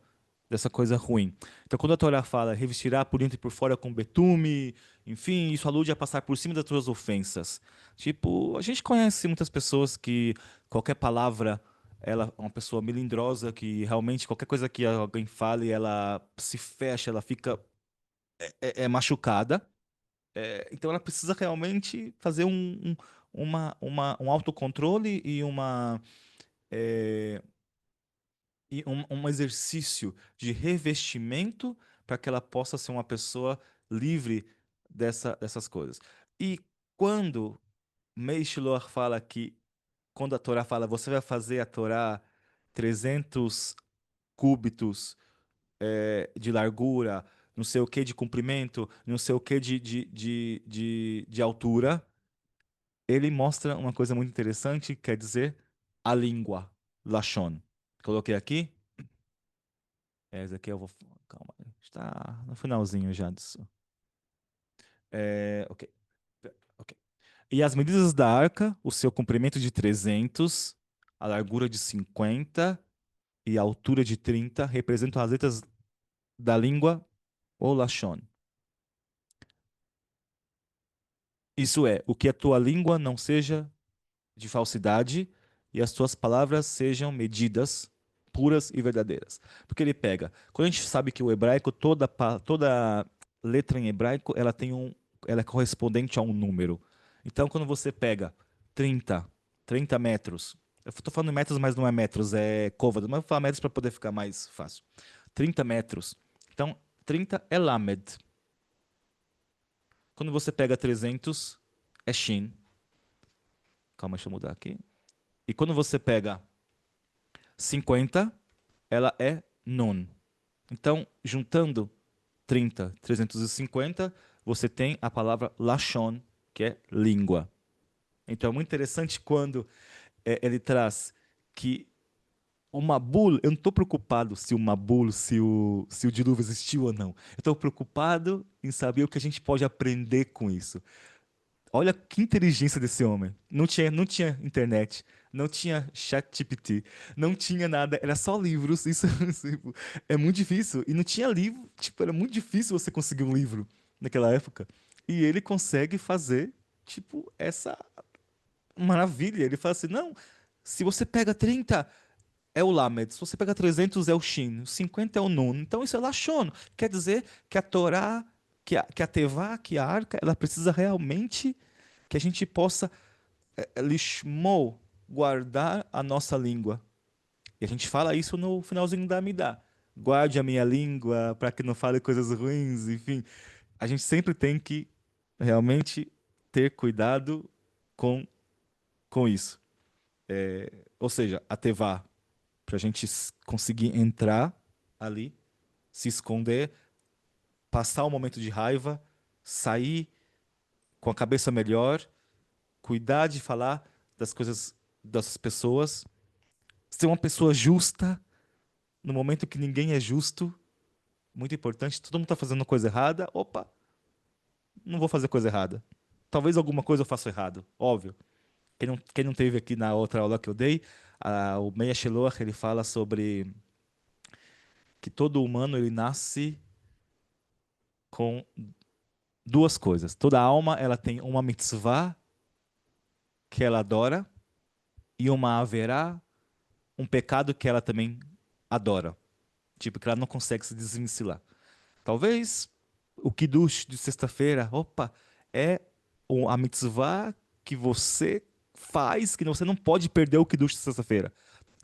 dessa coisa ruim. Então, quando a Torá fala revestirá por dentro e por fora com betume, enfim, isso alude a passar por cima das tuas ofensas. Tipo, a gente conhece muitas pessoas que qualquer palavra, ela é uma pessoa melindrosa, que realmente qualquer coisa que alguém fale, ela se fecha, ela fica machucada. Então ela precisa realmente fazer um autocontrole e um exercício de revestimento para que ela possa ser uma pessoa livre dessas coisas. E quando Meishloach fala que, quando a Torá fala, você vai fazer a Torá 300 cúbitos de largura, não sei o que de comprimento, não sei o que de altura, ele mostra uma coisa muito interessante, quer dizer, a língua, Lashon. Coloquei aqui. Esse aqui eu vou. Calma, está no finalzinho já disso. Ok. Ok. E as medidas da arca, o seu comprimento de 300, a largura de 50 e a altura de 30, representam as letras da língua, ou Lashon. Isso é, o que a tua língua não seja de falsidade e as tuas palavras sejam medidas, puras e verdadeiras. Porque ele pega. Quando a gente sabe que o hebraico, toda letra em hebraico, ela é correspondente a um número. Então, quando você pega 30 metros, eu estou falando em metros, mas não é metros, é côvados, mas eu vou falar metros para poder ficar mais fácil. 30 metros. Então, 30 é lamed. Quando você pega 300, é shin. Calma, deixa eu mudar aqui. E quando você pega 50, ela é nun. Então, juntando 30, 350, você tem a palavra lashon, que é língua. Então, é muito interessante quando ele traz que o Mabul, eu não estou preocupado se o Mabul, se o dilúvio existiu ou não. Eu estou preocupado em saber o que a gente pode aprender com isso. Olha que inteligência desse homem. Não tinha internet, não tinha ChatGPT, não tinha nada, era só livros. Isso tipo, é muito difícil. E não tinha livro, tipo, era muito difícil você conseguir um livro naquela época. E ele consegue fazer, tipo, essa maravilha. Ele fala assim: não, se você pega 30, é o Lamed. Se você pega 300 é o Shin. 50 é o Nun. Então isso é Lashon. Quer dizer que a Torá, que a Tevá, que a arca, ela precisa realmente que a gente possa lishmo, guardar a nossa língua. E a gente fala isso no finalzinho da Amidá. Guarde a minha língua para que não fale coisas ruins, enfim. A gente sempre tem que realmente ter cuidado com, com isso. Ou seja, a Tevá, para a gente conseguir entrar ali, se esconder, passar um momento de raiva, sair com a cabeça melhor, cuidar de falar das coisas das pessoas, ser uma pessoa justa no momento que ninguém é justo, muito importante, todo mundo está fazendo coisa errada, opa, não vou fazer coisa errada. Talvez alguma coisa eu faça errado, óbvio. Quem não teve aqui na outra aula que eu dei, o Meir Sheloach, ele fala sobre que todo humano ele nasce com duas coisas. Toda alma ela tem uma mitzvah que ela adora e uma haverá, um pecado que ela também adora. Tipo, que ela não consegue se desvencilhar. Talvez o Kiddush de sexta-feira, opa, é a mitzvah que você faz, que você não pode perder o Kiddush de sexta-feira.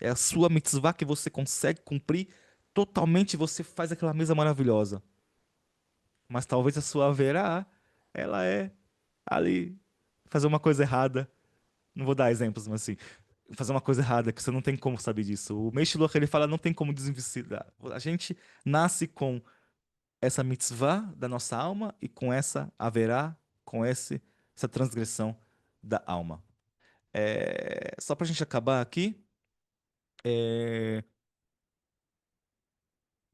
É a sua mitzvah que você consegue cumprir totalmente, você faz aquela mesa maravilhosa. Mas talvez a sua haverá, ela é ali fazer uma coisa errada. Não vou dar exemplos, mas assim, fazer uma coisa errada que você não tem como saber disso. O Meixilach, ele fala, não tem como desvencilhar. A gente nasce com essa mitzvah da nossa alma e com essa haverá, com essa transgressão da alma. Só para a gente acabar aqui, é,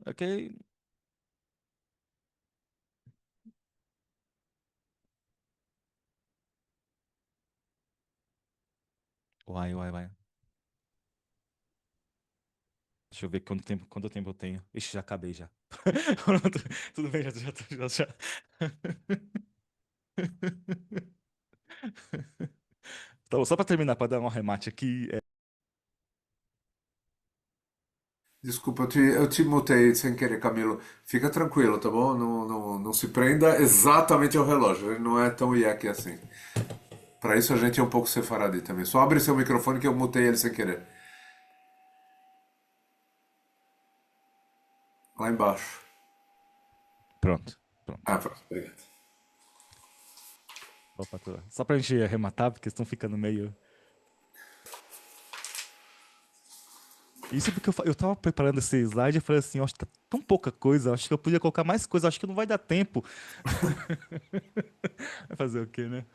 ok? Vai. Deixa eu ver quanto tempo eu tenho. Ixi, já acabei já. Pronto, tudo bem, já. Então, só para terminar, para dar um arremate aqui, Desculpa, eu te mutei sem querer, Camilo. Fica tranquilo, tá bom? Não se prenda exatamente ao relógio. Ele não é tão iaque assim. Para isso a gente é um pouco sefaradi também. Só abre seu microfone que eu mutei ele sem querer. Lá embaixo. pronto. Ah, pronto. Obrigado. Opa, só pra gente arrematar, porque estão ficando meio. Isso porque eu tava preparando esse slide e falei assim, acho que tá tão pouca coisa, acho que eu podia colocar mais coisa, acho que não vai dar tempo. Vai fazer o quê, né?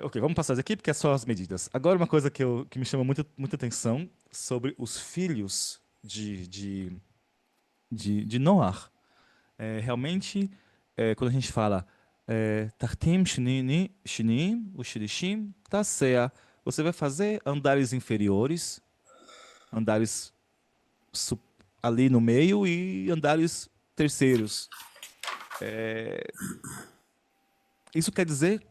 Ok, vamos passar aqui porque é só as medidas. Agora uma coisa que me chama muita atenção sobre os filhos de Noar. Realmente, quando a gente fala Tartim, Shinim, Ushirishim, Tasea, você vai fazer andares inferiores, andares su- ali no meio e andares terceiros. Isso quer dizer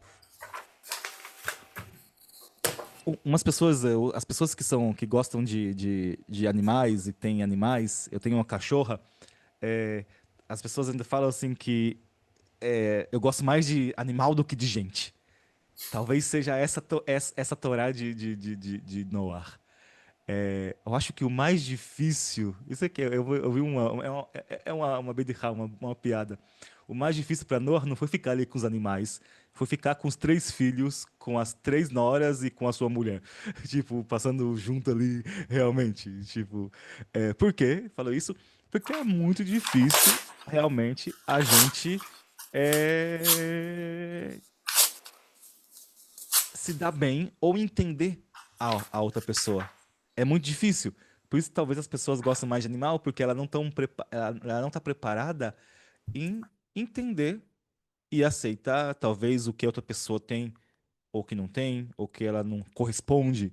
umas pessoas, as pessoas que gostam de animais e têm animais, eu tenho uma cachorra, é, as pessoas ainda falam assim que eu gosto mais de animal do que de gente. Talvez seja essa Torá de Noar. Eu acho que o mais difícil. Isso aqui, eu vi uma bedihá, uma piada. O mais difícil para Noah não foi ficar ali com os animais, foi ficar com os três filhos, com as três noras e com a sua mulher. Tipo, passando junto ali, realmente. Tipo, por quê? Falou isso? Porque é muito difícil, realmente, a gente é, se dar bem ou entender a outra pessoa. É muito difícil. Por isso, talvez as pessoas gostem mais de animal, porque ela não está preparada em entender e aceitar, talvez, o que a outra pessoa tem, ou que não tem, ou que ela não corresponde.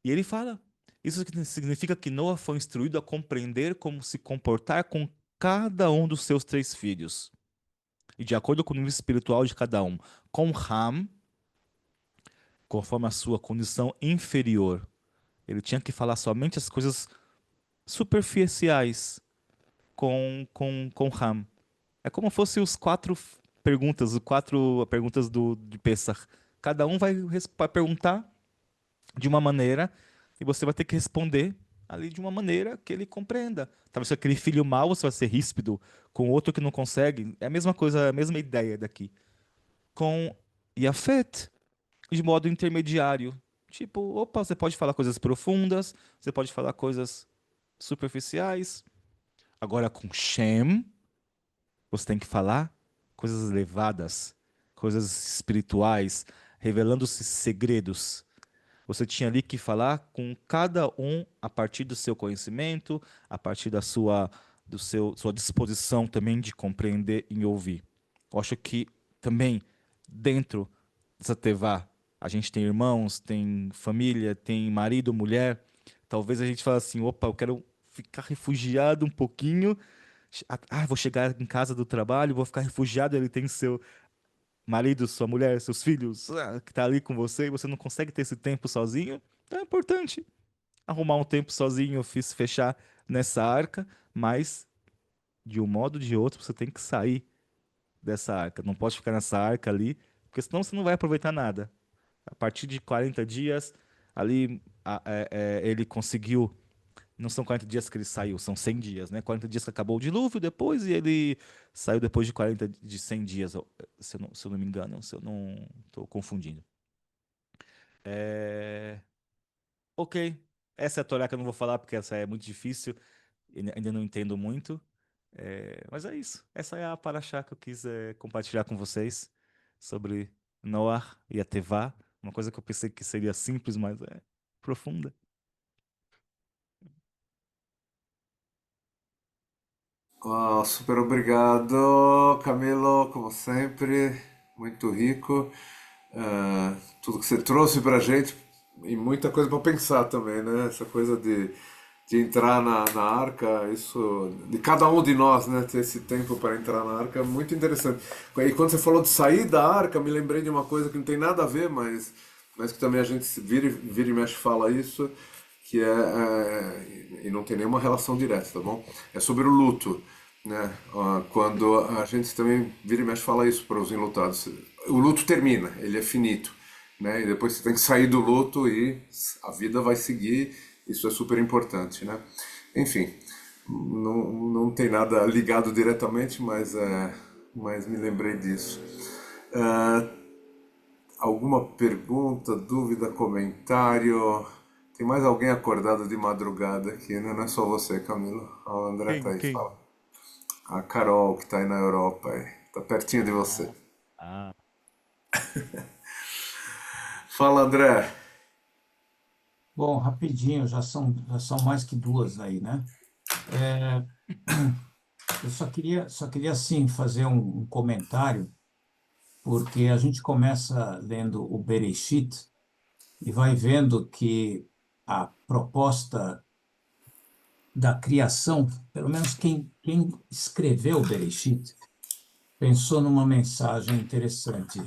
E ele fala: isso significa que Noah foi instruído a compreender como se comportar com cada um dos seus três filhos, e de acordo com o nível espiritual de cada um. Com Ham, conforme a sua condição inferior. Ele tinha que falar somente as coisas superficiais com Ham. É como fosse os quatro perguntas de Pessah. Cada um vai perguntar de uma maneira e você vai ter que responder ali de uma maneira que ele compreenda. Talvez se aquele filho mau, você vai ser ríspido com outro que não consegue. É a mesma coisa, a mesma ideia daqui. Com Yafet, de modo intermediário. Tipo, opa, você pode falar coisas profundas, você pode falar coisas superficiais. Agora com Shem, você tem que falar coisas elevadas, coisas espirituais, revelando-se segredos. Você tinha ali que falar com cada um a partir do seu conhecimento, a partir sua disposição também de compreender e ouvir. Eu acho que também dentro dessa tevá, a gente tem irmãos, tem família, tem marido, mulher. Talvez a gente fale assim, opa, eu quero ficar refugiado um pouquinho. Vou chegar em casa do trabalho, vou ficar refugiado. Ele tem seu marido, sua mulher, seus filhos, que tá ali com você e você não consegue ter esse tempo sozinho. Então é importante arrumar um tempo sozinho, fechar nessa arca, mas de um modo ou de outro você tem que sair dessa arca. Não pode ficar nessa arca ali, porque senão você não vai aproveitar nada. A partir de 40 dias, ali ele conseguiu. Não são 40 dias que ele saiu, são 100 dias, né? 40 dias que acabou o dilúvio depois e ele saiu depois de 100 dias, se eu não me engano, se eu não estou confundindo. Ok, essa é a Torá que eu não vou falar porque essa é muito difícil, ainda não entendo muito. Mas é isso, essa é a paraxá que eu quis compartilhar com vocês sobre Noah e a Tevá, uma coisa que eu pensei que seria simples, mas é profunda. Super obrigado, Camilo, como sempre, muito rico. Tudo que você trouxe pra gente e muita coisa para pensar também, né? Essa coisa de entrar na arca, isso de cada um de nós, né? Ter esse tempo para entrar na arca é muito interessante. E quando você falou de sair da arca, me lembrei de uma coisa que não tem nada a ver, mas que também a gente vira e mexe fala isso, que e não tem nenhuma relação direta, tá bom? É sobre o luto, né? Quando a gente também vira e mexe fala isso para os enlutados. O luto termina, ele é finito, né? E depois você tem que sair do luto e a vida vai seguir. Isso é super importante, né? Enfim, não tem nada ligado diretamente, mas me lembrei disso. Alguma pergunta, dúvida, comentário? Tem mais alguém acordado de madrugada aqui, né? Não é só você, Camilo. O André tá aí, Quem? fala. A Carol, que tá aí na Europa, tá pertinho de você. Ah, Fala, André. Bom, rapidinho, já são mais que duas aí, né? É, eu só queria assim, fazer um comentário, porque a gente começa lendo o Bereshit e vai vendo que a proposta da criação, pelo menos quem escreveu o Bereshit, pensou numa mensagem interessante,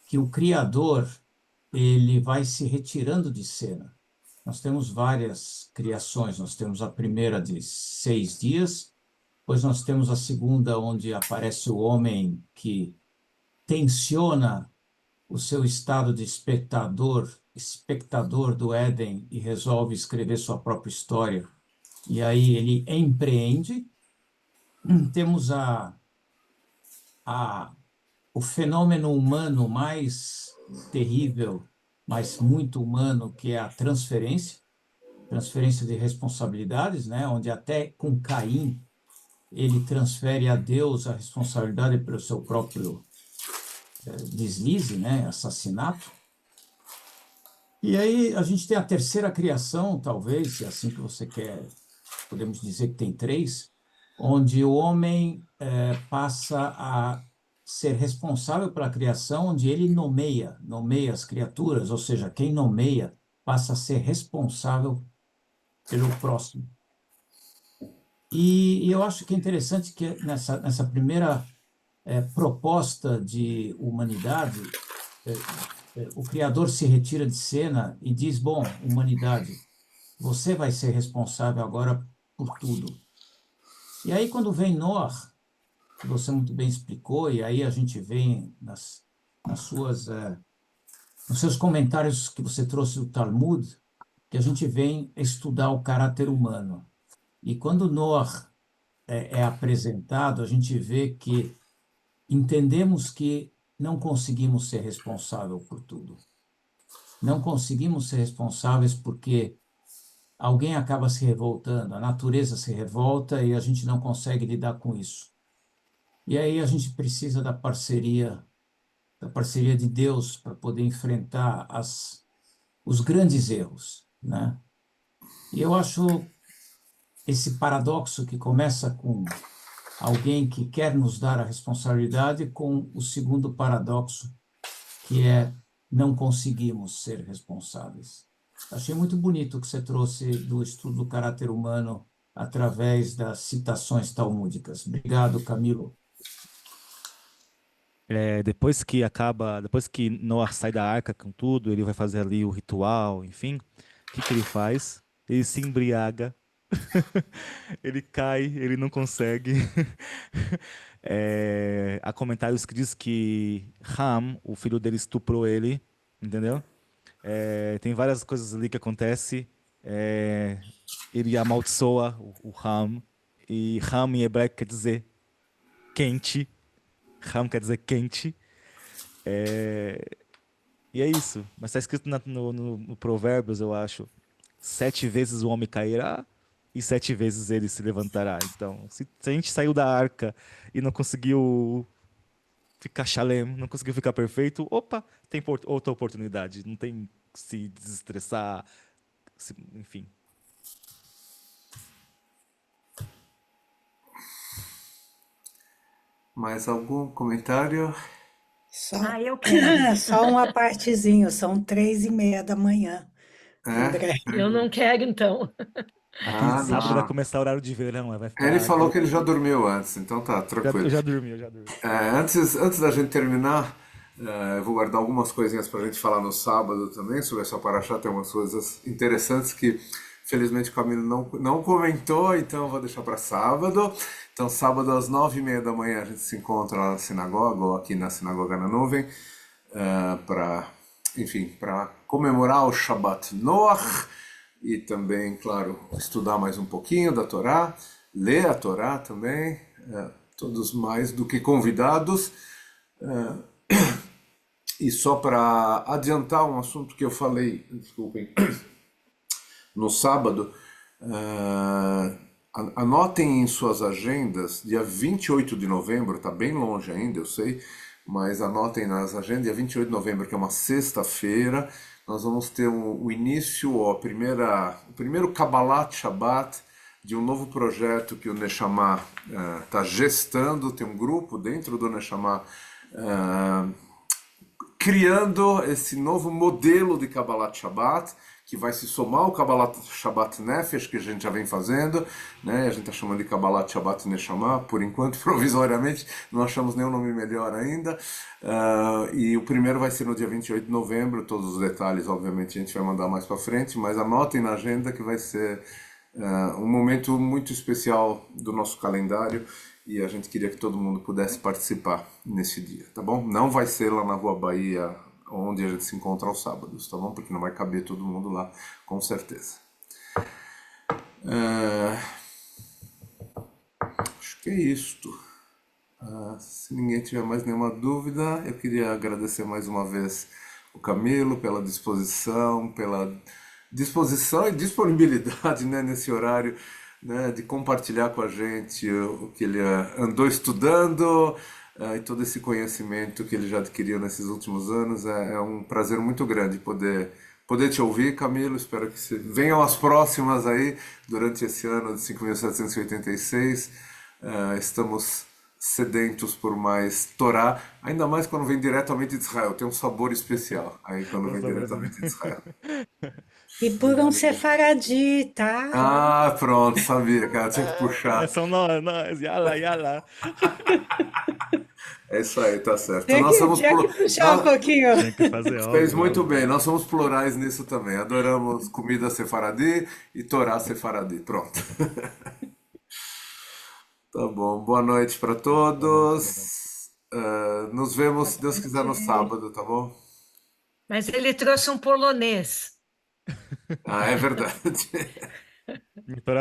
que o Criador ele vai se retirando de cena. Nós temos várias criações. Nós temos a primeira de 6 dias, depois nós temos a segunda, onde aparece o homem que tensiona o seu estado de espectador do Éden e resolve escrever sua própria história. E aí ele empreende. Temos o fenômeno humano mais terrível, mas muito humano, que é a transferência de responsabilidades, né? Onde até com Caim ele transfere a Deus a responsabilidade pelo seu próprio deslize, né? Assassinato. E aí a gente tem a terceira criação, talvez, se é assim que você quer, podemos dizer que tem três, onde o homem passa a ser responsável pela criação, onde ele nomeia as criaturas, ou seja, quem nomeia passa a ser responsável pelo próximo. E eu acho que é interessante que nessa primeira proposta de humanidade, o Criador se retira de cena e diz: bom, humanidade, você vai ser responsável agora por tudo. E aí, quando vem Noah, que você muito bem explicou, e aí a gente vem nas suas, nos seus comentários que você trouxe do Talmud, que a gente vem estudar o caráter humano. E quando Noah é apresentado, a gente vê que entendemos que não conseguimos ser responsável por tudo. Não conseguimos ser responsáveis porque alguém acaba se revoltando, a natureza se revolta e a gente não consegue lidar com isso. E aí a gente precisa da parceria de Deus para poder enfrentar os grandes erros, né? E eu acho esse paradoxo que começa com alguém que quer nos dar a responsabilidade com o segundo paradoxo, que é não conseguimos ser responsáveis. Achei muito bonito o que você trouxe do estudo do caráter humano através das citações talmúdicas. Obrigado, Camilo. Depois que Noah sai da arca com tudo, ele vai fazer ali o ritual, enfim. O que que ele faz? Ele se embriaga, ele cai, ele não consegue. Há comentários que diz que Ham, o filho dele, estuprou ele, entendeu? Tem várias coisas ali que acontecem. Ele amaldiçoa o Ham, e Ham em hebraico quer dizer quente. Ham quer dizer quente. E é isso. Mas está escrito no Provérbios, eu acho. 7 vezes o homem cairá e 7 vezes ele se levantará. Então, se a gente saiu da arca e não conseguiu ficar shalem, não conseguiu ficar perfeito, opa, tem outra oportunidade. Não tem que se desestressar, enfim. Mais algum comentário? Só, Eu quero. só uma partezinha, são 3:30 da manhã, André. Eu não quero, então. Aqui sábado vai Não. começar o horário de verão, vai Ele ficar. falou que ele já dormiu antes, então tá, tranquilo. Eu já dormi, eu já dormi. Antes da gente terminar, eu vou guardar algumas coisinhas pra gente falar no sábado também, sobre essa paraxá, tem umas coisas interessantes que felizmente o Camilo não comentou, então eu vou deixar para sábado. Então sábado às 9:30 da manhã a gente se encontra lá na sinagoga, ou aqui na Sinagoga na Nuvem, para comemorar o Shabbat Noach e também, claro, estudar mais um pouquinho da Torá, ler a Torá também, todos mais do que convidados. E só para adiantar um assunto que eu falei, desculpem, no sábado, anotem em suas agendas, dia 28 de novembro, está bem longe ainda, eu sei, mas anotem nas agendas, dia 28 de novembro, que é uma sexta-feira, nós vamos ter o início, o primeiro Kabbalat Shabbat de um novo projeto que o Neshama está gestando, tem um grupo dentro do Neshama criando esse novo modelo de Kabbalat Shabbat, que vai se somar ao Kabbalat Shabbat Nefesh, que a gente já vem fazendo, né? A gente está chamando de Kabbalat Shabbat Neshama, por enquanto, provisoriamente, não achamos nenhum nome melhor ainda. E o primeiro vai ser no dia 28 de novembro, todos os detalhes, obviamente, a gente vai mandar mais para frente, mas anotem na agenda que vai ser um momento muito especial do nosso calendário, e a gente queria que todo mundo pudesse participar nesse dia, tá bom? Não vai ser lá na Rua Bahia, onde a gente se encontra aos sábados, tá bom? Porque não vai caber todo mundo lá, com certeza. Acho que é isto. Se ninguém tiver mais nenhuma dúvida, eu queria agradecer mais uma vez o Camilo pela disposição e disponibilidade, né, nesse horário, né, de compartilhar com a gente o que ele andou estudando e todo esse conhecimento que ele já adquiriu nesses últimos anos. É um prazer muito grande poder te ouvir, Camilo. Espero que venham as próximas aí durante esse ano de 5.786. Estamos sedentos por mais Torá, ainda mais quando vem diretamente de Israel. Tem um sabor especial aí quando vem diretamente de Israel. E por um sefaradi, tá? Pronto, sabia, cara, tinha que puxar. São nós, yala, yala. É isso aí, tá certo. Tinha Nós que, somos tinha que puxar um pouquinho. Tinha que fazer Fez algo, muito algo. bem, nós somos plurais nisso também. Adoramos comida sefaradi e Torá sefaradi. Pronto. Tá bom, boa noite para todos. Nos vemos, se Deus quiser, no sábado, tá bom? Mas ele trouxe um polonês. Ah, é verdade. Para